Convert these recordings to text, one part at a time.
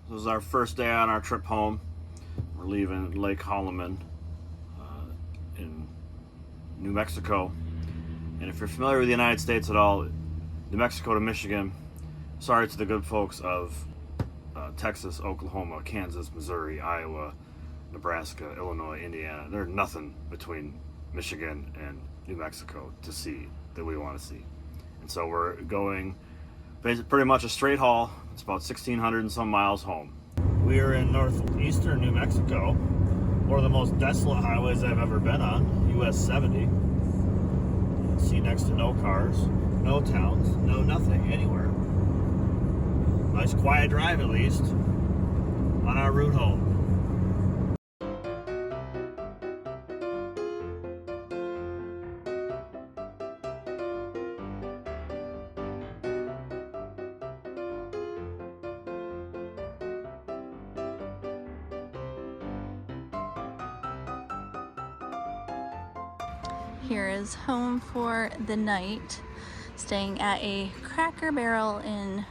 This is our first day on our trip home. We're leaving Lake Holloman in New Mexico. And if you're familiar with the United States at all, New Mexico to Michigan, sorry to the good folks of Texas, Oklahoma, Kansas, Missouri, Iowa, Nebraska, Illinois, Indiana. There's nothing between Michigan and New Mexico to see that we want to see. And so we're going pretty much a straight haul. It's about 1,600 and some miles home. We are in northeastern New Mexico, one of the most desolate highways I've ever been on, US 70. You can see next to no cars, no towns, no nothing anywhere. Nice quiet drive at least on our route home. Here is home for the night, staying at a Cracker Barrel in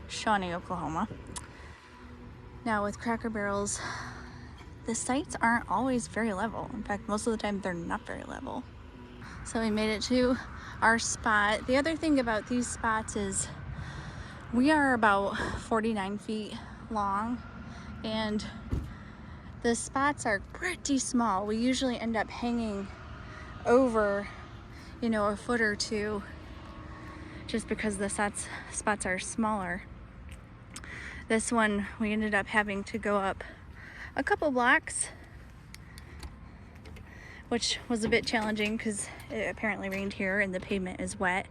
Shawnee, Oklahoma. Now with Cracker Barrels, the sites aren't always very level. In fact, most of the time they're not very level. So we made it to our spot. The other thing about these spots is we are about 49 feet long and the spots are pretty small. We usually end up hanging over, you know, a foot or two just because the spots are smaller. This one we ended up having to go up a couple blocks, which was a bit challenging because it apparently rained here and the pavement is wet,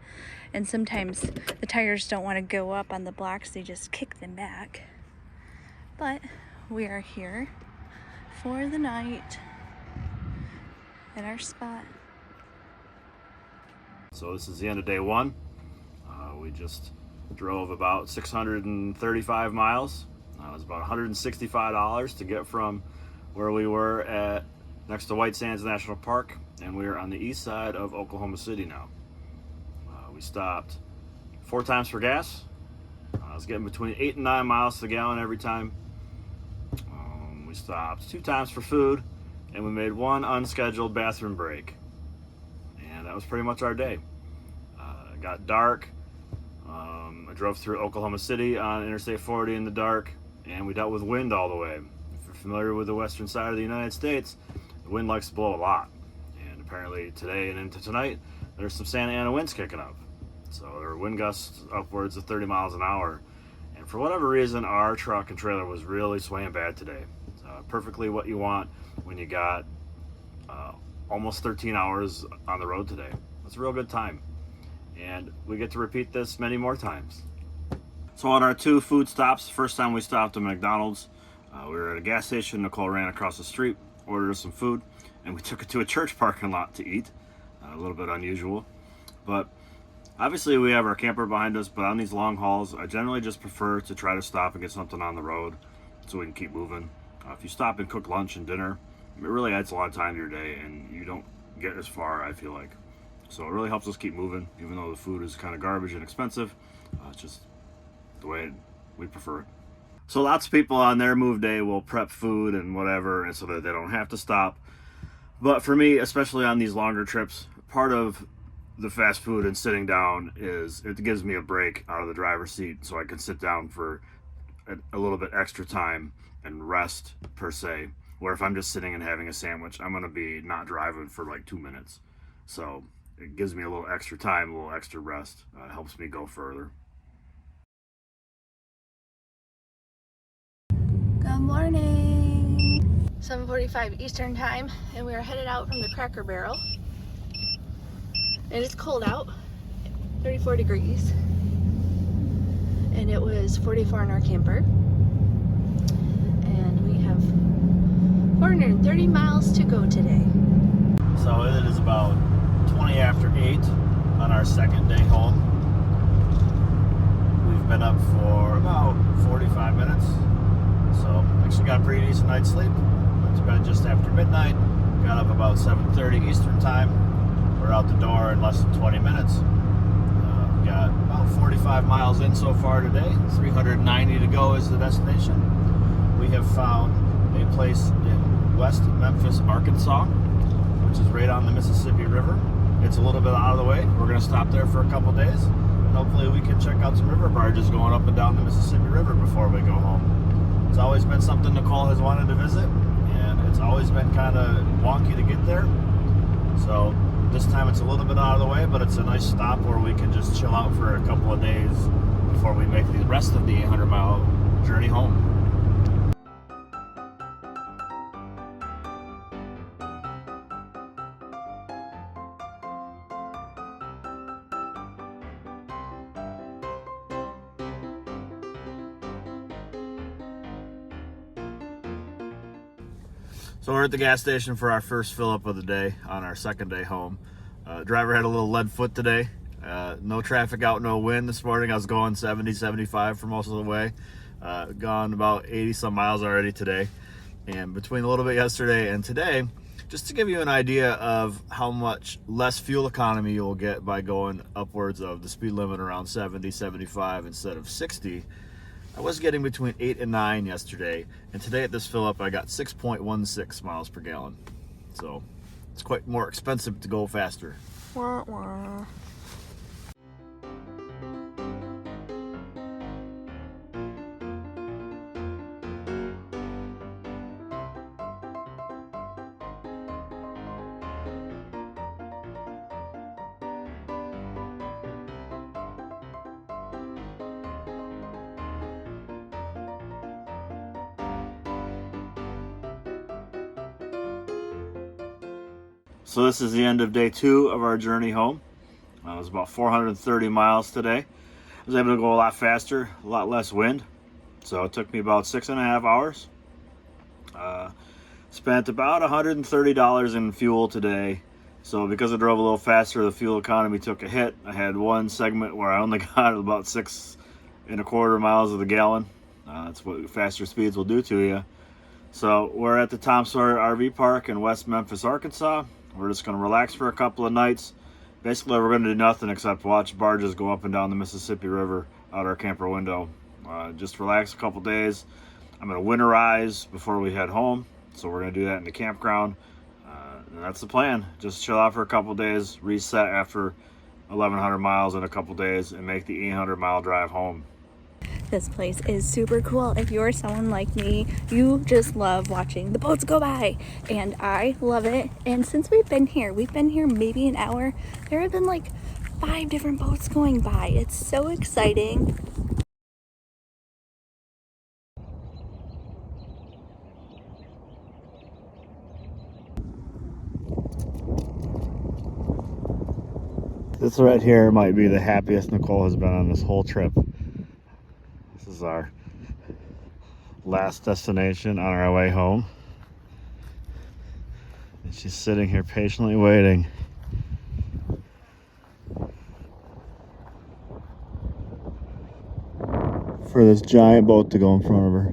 and sometimes the tires don't want to go up on the blocks, they just kick them back. But we are here for the night at our spot. So this is the end of day one. We just drove about 635 miles. It was about $165 to get from where we were at next to White Sands National Park, and we are on the east side of Oklahoma City now. We stopped 4 times for gas. I was getting between 8 and 9 miles to the gallon every time. We stopped 2 times for food, and we made 1 unscheduled bathroom break. And that was pretty much our day. It got dark. I drove through Oklahoma City on Interstate 40 in the dark, and we dealt with wind all the way. If you're familiar with the western side of the United States, the wind likes to blow a lot. And apparently today and into tonight, there's some Santa Ana winds kicking up. So there are wind gusts upwards of 30 miles an hour. And for whatever reason, our truck and trailer was really swaying bad today. Perfectly what you want when you got almost 13 hours on the road today. It's a real good time. And we get to repeat this many more times. So on our 2 food stops, first time we stopped at McDonald's, we were at a gas station. Nicole ran across the street, ordered us some food, and we took it to a church parking lot to eat. A little bit unusual. But obviously we have our camper behind us, but on these long hauls, I generally just prefer to try to stop and get something on the road so we can keep moving. If you stop and cook lunch and dinner, it really adds a lot of time to your day, and you don't get as far, I feel like. So it really helps us keep moving, even though the food is kind of garbage and expensive. It's just the way we prefer it. So lots of people on their move day will prep food and whatever, and so that they don't have to stop. But for me, especially on these longer trips, part of the fast food and sitting down is it gives me a break out of the driver's seat so I can sit down for a little bit extra time and rest, per se, where if I'm just sitting and having a sandwich, I'm going to be not driving for like 2 minutes. So it gives me a little extra time, a little extra rest. Helps me go further. Good morning! 7:45 Eastern time, and we are headed out from the Cracker Barrel. And it's cold out, 34 degrees. And it was 44 in our camper. And we have 430 miles to go today. So it is about 20 after 8 on our second day home. We've been up for about 45 minutes. So actually got a pretty decent night's sleep. Went to bed just after midnight. Got up about 7:30 Eastern time. We're out the door in less than 20 minutes. Got about 45 225 miles in so far today. 390 to go is the destination. We have found a place in West Memphis, Arkansas, which is right on the Mississippi River. It's a little bit out of the way. We're going to stop there for a couple days, and hopefully we can check out some river barges going up and down the Mississippi River before we go home. It's always been something Nicole has wanted to visit, and it's always been kind of wonky to get there. So this time it's a little bit out of the way, but it's a nice stop where we can just chill out for a couple of days before we make the rest of the 800-mile journey home. So we're at the gas station for our first fill up of the day on our second day home. Driver had a little lead foot today. No traffic out, no wind this morning. I was going 70, 75 for most of the way. Gone about 80 some miles already today. And between a little bit yesterday and today, just to give you an idea of how much less fuel economy you'll get by going upwards of the speed limit around 70, 75 instead of 60. I was getting between 8 and 9 yesterday, and today at this fill up I got 6.16 miles per gallon. So it's quite more expensive to go faster. Wah, wah. So this is the end of day 2 of our journey home. It was about 430 miles today. I was able to go a lot faster, a lot less wind. So it took me about 6.5 hours. Spent about $130 in fuel today. So because I drove a little faster, the fuel economy took a hit. I had one segment where I only got about 6.25 miles of the gallon. That's what faster speeds will do to you. So we're at the Tom Sawyer RV Park in West Memphis, Arkansas. We're just going to relax for a couple of nights. Basically, we're going to do nothing except watch barges go up and down the Mississippi River out our camper window. Just relax a couple days. I'm going to winterize before we head home. So we're going to do that in the campground. And that's the plan. Just chill out for a couple days, reset after 1,100 miles in a couple days, and make the 800-mile drive home. This place is super cool. If you're someone like me, you just love watching the boats go by, and I love it. And since we've been here maybe an hour, there have been like 5 different boats going by. It's so exciting. This right here might be the happiest Nicole has been on this whole trip. This is our last destination on our way home. And she's sitting here patiently waiting. For this giant boat to go in front of her.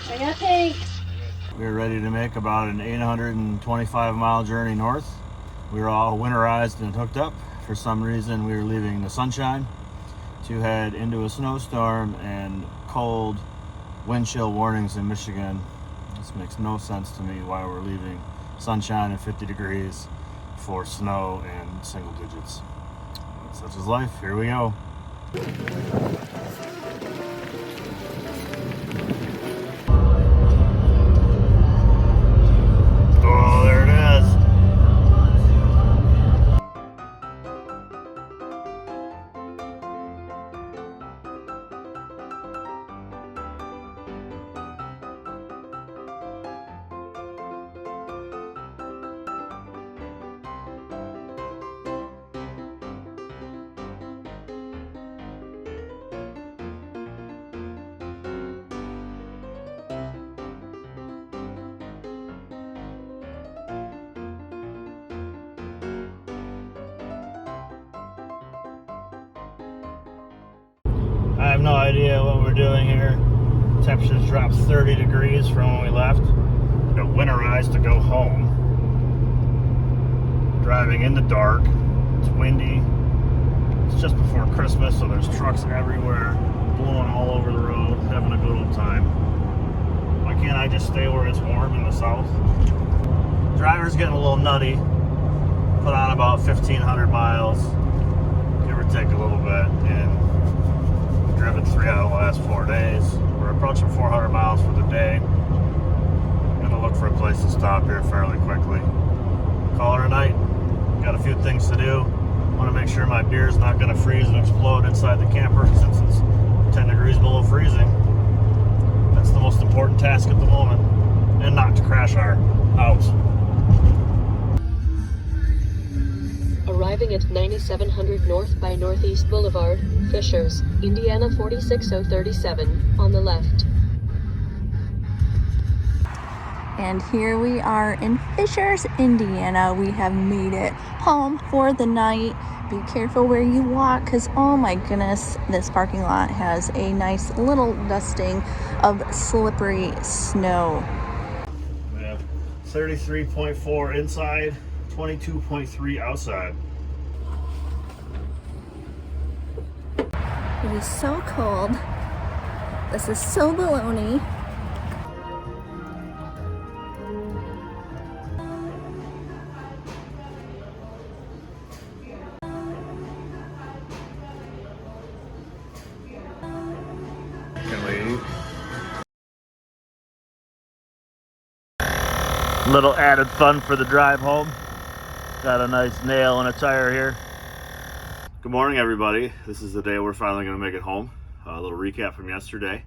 I got pink. We're ready to make about an 825-mile journey north. We were all winterized and hooked up. For some reason, we were leaving the sunshine to head into a snowstorm and cold wind chill warnings in Michigan. This makes no sense to me why we're leaving sunshine and 50 degrees for snow and single digits. But such is life. Here we go. Oh, there it is. no idea what we're doing here. Temperatures dropped 30 degrees from when we left. It winterized to go home. Driving in the dark. It's windy. It's just before Christmas, so there's trucks everywhere, blowing all over the road, having a good old time. Why can't I just stay where it's warm in the south? Driver's getting a little nutty. Put on about 1,500 miles, give or take a little bit, and driven 3 out of the last 4 days. We're approaching 400 miles for the day. Gonna look for a place to stop here fairly quickly. Call it a night. Got a few things to do. Want to make sure my beer's not going to freeze and explode inside the camper since it's 10 degrees below freezing. That's the most important task at the moment. And not to crash our house. Arriving at 9700 North by Northeast Boulevard, Fishers, Indiana 46037, on the left. And here we are in Fishers, Indiana. We have made it home for the night. Be careful where you walk because, oh my goodness, this parking lot has a nice little dusting of slippery snow. We have 33.4 inside, 22.3 outside. It is so cold. This is so baloney. Little added fun for the drive home. Got a nice nail in a tire here. Good morning, everybody. This is the day we're finally going to make it home. A little recap from yesterday.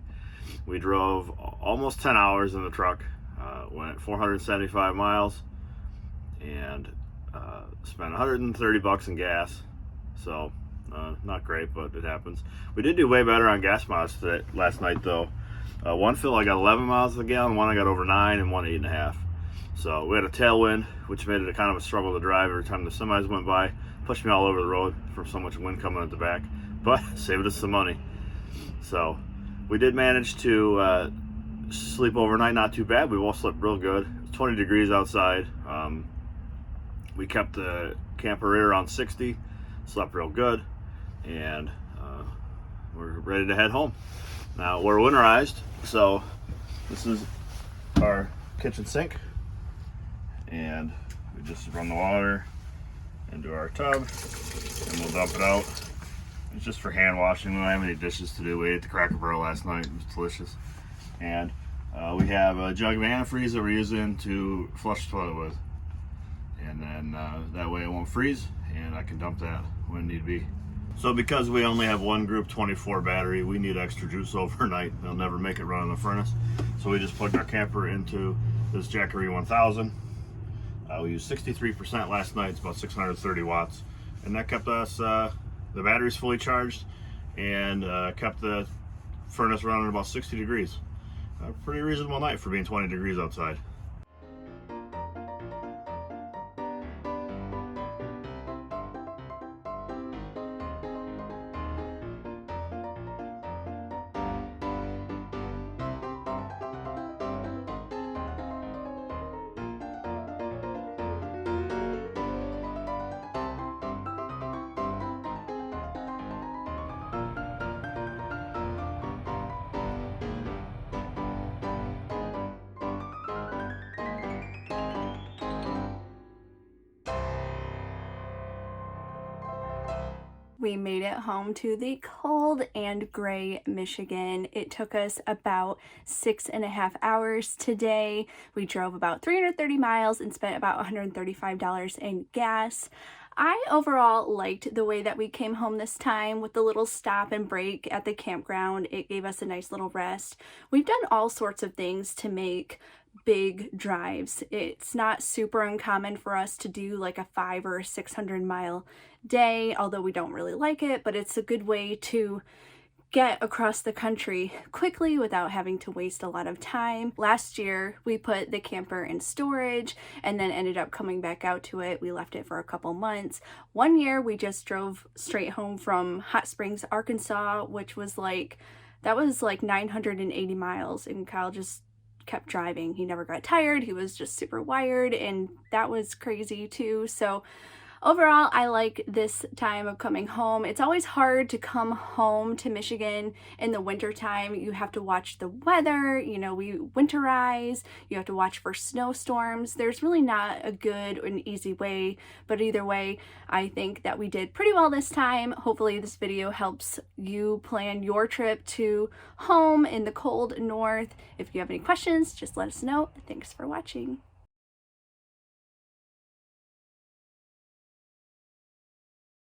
We drove almost 10 hours in the truck, went 475 miles, and spent 130 bucks in gas. So not great, but it happens. We did do way better on gas miles last night, though. One fill I got 11 miles a gallon, one I got over 9, and one 8.5. So we had a tailwind, which made it a kind of a struggle to drive every time the semis went by. Pushed me all over the road from so much wind coming at the back, but saved us some money. So we did manage to sleep overnight, not too bad. We both slept real good. It was 20 degrees outside. We kept the camper rear around 60, slept real good, and we're ready to head home. Now we're winterized, so this is our kitchen sink. And we just run the water into our tub and we'll dump it out. It's just for hand washing. We don't have any dishes to do. We ate the Cracker Barrel last night. It was delicious. And we have a jug of antifreeze that we're using to flush the toilet with. And then that way it won't freeze and I can dump that when need be. So because we only have one Group 24 battery, we need extra juice overnight. They'll never make it run in the furnace. So we just plugged our camper into this Jackery 1000. We used 63% last night. It's about 630 watts, and that kept us the batteries fully charged and kept the furnace running about 60 degrees. A pretty reasonable night for being 20 degrees outside. We made it home to the cold and gray Michigan. It took us about 6.5 hours today. We drove about 330 miles and spent about $135 in gas. I overall liked the way that we came home this time with the little stop and break at the campground. It gave us a nice little rest. We've done all sorts of things to make big drives. It's not super uncommon for us to do like a 500 or 600 mile day, although we don't really like it, but it's a good way to get across the country quickly without having to waste a lot of time. Last year, we put the camper in storage and then ended up coming back out to it. We left it for a couple months. One year, we just drove straight home from Hot Springs, Arkansas, which was like, that was like 980 miles, and Kyle just kept driving. He never got tired. He was just super wired, and that was crazy too. So overall, I like this time of coming home. It's always hard to come home to Michigan in the winter time. You have to watch the weather, you know, we winterize, you have to watch for snowstorms. There's really not a good and easy way, but either way, I think that we did pretty well this time. Hopefully this video helps you plan your trip to home in the cold north. If you have any questions, just let us know. Thanks for watching.